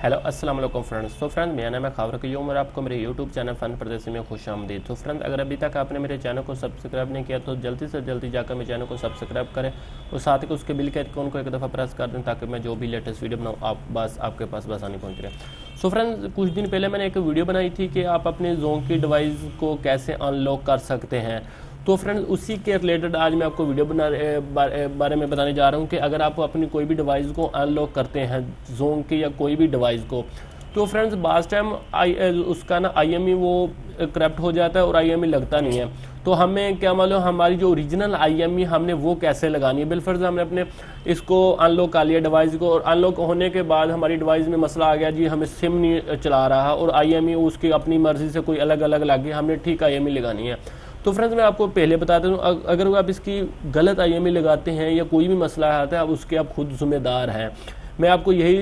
Hello अस्सलाम वालेकुम friends. तो फ्रेंड्स मेरा नाम है खावर क़य्यूम और आपको मेरे यूट्यूब चैनल फ़न परदेसी में खुश आमदीद। तो फ्रेंड्स अगर अभी तक आपने मेरे चैनल को सब्सक्राइब नहीं किया तो जल्दी से जल्दी जाकर मेरे चैनल को सब्सक्राइब करें और साथ ही उसके बिल के आइकन को एक दफ़ा प्रेस कर दें ताकि मैं जो भी लेटेस्ट वीडियो बनाऊँ आपके पास आसानी पहुँच रहे। सो फ्रेंड्स कुछ दिन पहले मैंने एक वीडियो बनाई थी कि आप अपने ज़ोंक की डिवाइस को कैसे अनलॉक कर सकते हैं। तो फ्रेंड्स उसी के रिलेटेड आज मैं आपको वीडियो बारे में बताने जा रहा हूँ कि अगर आप अपनी कोई भी डिवाइस को अनलॉक करते हैं ज़ोंक की या कोई भी डिवाइस को, तो फ्रेंड्स बास टाइम उसका ना IME वो करप्ट हो जाता है और IME लगता नहीं है। तो हमें क्या मालूम हमारी जो ओरिजिनल IME हमने वो कैसे लगानी है। बिलफर्ज हमने अपने इसको अनलॉक कर लिया डिवाइस को और अनलॉक होने के बाद हमारी डिवाइस में मसला आ गया जी, हमें सिम नहीं चला रहा और IME उसकी अपनी मर्ज़ी से कोई अलग अलग लगे, हमने ठीक IME लगानी है। तो फ्रेंड्स मैं आपको पहले बता देता हूँ, अगर आप इसकी गलत IME लगाते हैं या कोई भी मसला आता है, अब उसके आप खुद जिम्मेदार हैं। मैं आपको यही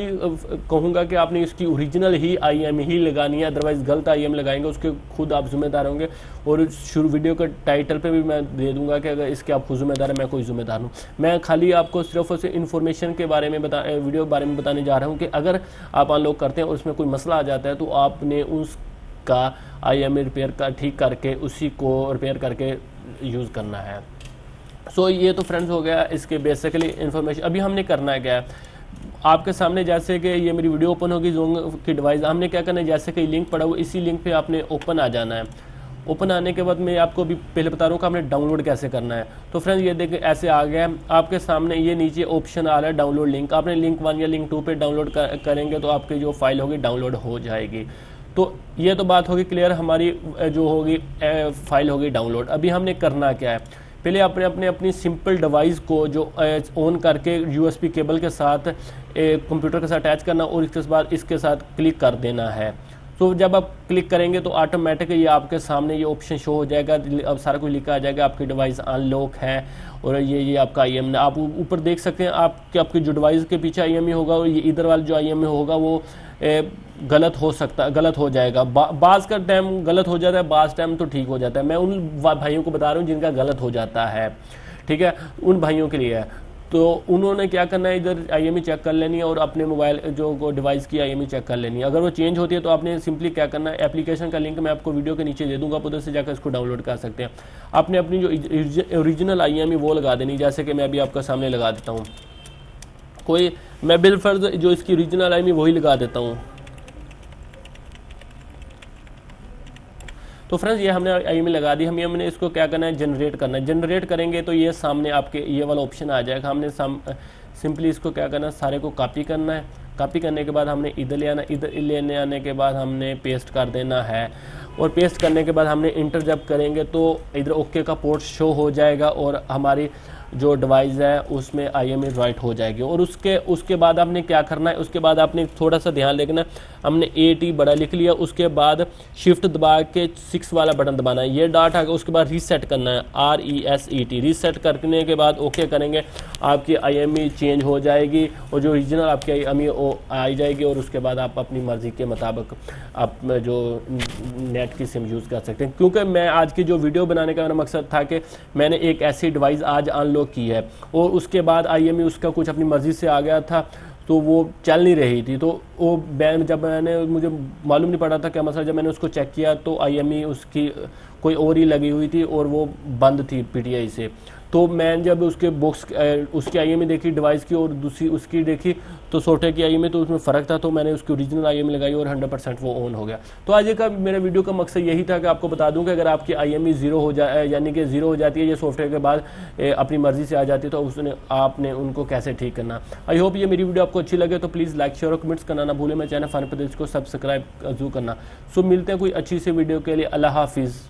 कहूँगा कि आपने इसकी ओरिजिनल ही IME ही लगानी है, अदरवाइज़ गलत IME लगाएंगे उसके खुद आप जिम्मेदार होंगे। और शुरू वीडियो के टाइटल पे भी मैं दे दूंगा कि अगर इसके आप खुद जिम्मेदार हैं, मैं कोई जिम्मेदार हूँ। मैं खाली आपको सिर्फ उस इन्फॉर्मेशन के बारे में वीडियो के बारे में बताने जा रहा हूँ कि अगर आप अनलॉक करते हैं और उसमें कोई मसला आ जाता है तो आपने उसका IME रिपेयर का ठीक करके उसी को रिपेयर करके यूज़ करना है। सो ये तो फ्रेंड्स हो गया इसके बेसिकली इन्फॉर्मेशन। अभी हमने करना है क्या है, आपके सामने जैसे कि ये मेरी वीडियो ओपन होगी ज़ोंक की डिवाइस, हमने क्या करना है, जैसे कि लिंक पड़ा हुआ इसी लिंक पे आपने ओपन आ जाना है। ओपन आने के बाद मैं आपको भी पहले बता रहा हूँ कि आपने डाउनलोड कैसे करना है। तो फ्रेंड्स ये देखें ऐसे आ गया आपके सामने, ये नीचे ऑप्शन आ रहा है डाउनलोड लिंक। आपने लिंक 1 या लिंक 2 पे डाउनलोड करेंगे तो आपकी जो फाइल होगी डाउनलोड हो जाएगी। तो ये तो बात होगी क्लियर, हमारी जो होगी फाइल होगी डाउनलोड। अभी हमने करना क्या है, पहले अपनी सिंपल डिवाइस को जो ऑन करके USB केबल के साथ कंप्यूटर के साथ अटैच करना और इसके बाद इसके साथ क्लिक कर देना है। तो जब आप क्लिक करेंगे तो ऑटोमेटिक ये आपके सामने ये ऑप्शन शो हो जाएगा, अब सारा कुछ लिखा आ जाएगा, आपकी डिवाइस अनलॉक है और ये आपका IME। आप ऊपर देख सकते हैं आपकी जो डिवाइस के पीछे IME होगा और ये इधर वाला जो IME होगा वो गलत हो जाएगा। बाज़ का टाइम गलत हो जाता है, बाज़ टाइम तो ठीक हो जाता है। मैं उन भाइयों को बता रहा हूँ जिनका गलत हो जाता है, ठीक है, उन भाइयों के लिए है। तो उन्होंने क्या करना है, इधर IME चेक कर लेनी है और अपने मोबाइल जो डिवाइस की IME चेक कर लेनी है। अगर वो चेंज होती है तो आपने सिंपली क्या करना है, एप्लीकेशन का लिंक मैं आपको वीडियो के नीचे दे दूंगा, आप उधर से जाकर इसको डाउनलोड कर सकते हैं। आपने अपनी जो ओरिजिनल IME वो लगा देनी, जैसे कि मैं अभी आपका सामने लगा देता हूँ मैं बिलफर्ज जो इसकी ओरिजिनल IME वही लगा देता हूँ। तो फ्रेंड्स ये हमने IME लगा दी, हमने इसको क्या करना है, जनरेट करना है। जनरेट करेंगे तो ये सामने आपके ये वाला ऑप्शन आ जाएगा। हमने सिंपली इसको क्या करना है, सारे को कॉपी करना है। कॉपी करने के बाद हमने इधर ले आना, इधर लेने आने के बाद हमने पेस्ट कर देना है और पेस्ट करने के बाद हमने इंटर जब करेंगे तो इधर ओके का पोर्ट शो हो जाएगा और हमारी जो डिवाइस है उसमें IME राइट हो जाएगी। और उसके बाद आपने क्या करना है, उसके बाद आपने थोड़ा सा ध्यान रखना, हमने AT बड़ा लिख लिया, उसके बाद शिफ्ट दबा के 6 वाला बटन दबाना है, ये डॉट आ गया, उसके बाद रीसेट करना है, RESET। रीसेट करने के बाद ओके करेंगे, आपकी IME चेंज हो जाएगी और जो ओरिजिनल आपकी IME आ जाएगी और उसके बाद आप अपनी मर्ज़ी के मुताबिक आप जो नेट की सिम यूज़ कर सकते हैं। क्योंकि मैं आज की जो वीडियो बनाने का मेरा मकसद था कि मैंने एक ऐसी डिवाइस आज अनलॉक की है और उसके बाद IME उसका कुछ अपनी मर्जी से आ गया था तो वो चल नहीं रही थी। तो वो जब मुझे मालूम नहीं पड़ा था क्या मसला, जब मैंने उसको चेक किया तो IME उसकी कोई और ही लगी हुई थी और वो बंद थी PTI से। तो मैं जब उसके बॉक्स उसकी IME देखी डिवाइस की और दूसरी उसकी देखी तो सोटे की IME, तो उसमें फ़र्क था, तो मैंने उसकी ओरिजिनल IME लगाई और 100% वो ऑन हो गया। तो आज का मेरे वीडियो का मकसद यही था कि आपको बता दूं कि अगर आपकी IME ज़ीरो हो जाए, यानी कि ज़ीरो हो जाती है, ये सॉफ्टवेयर के बाद अपनी मर्ज़ी से आ जाती है, तो आपने उनको कैसे ठीक करना। आई होप ये मेरी वीडियो आपको अच्छी लगे तो प्लीज़ लाइक शेयर और कमेंट्स करना ना भूलें। मैं चैनल फ़न परदेसी को सब्सक्राइब जरूर करना। सो मिलते हैं कोई अच्छी सी वीडियो के लिए। अल्लाह हाफिज़।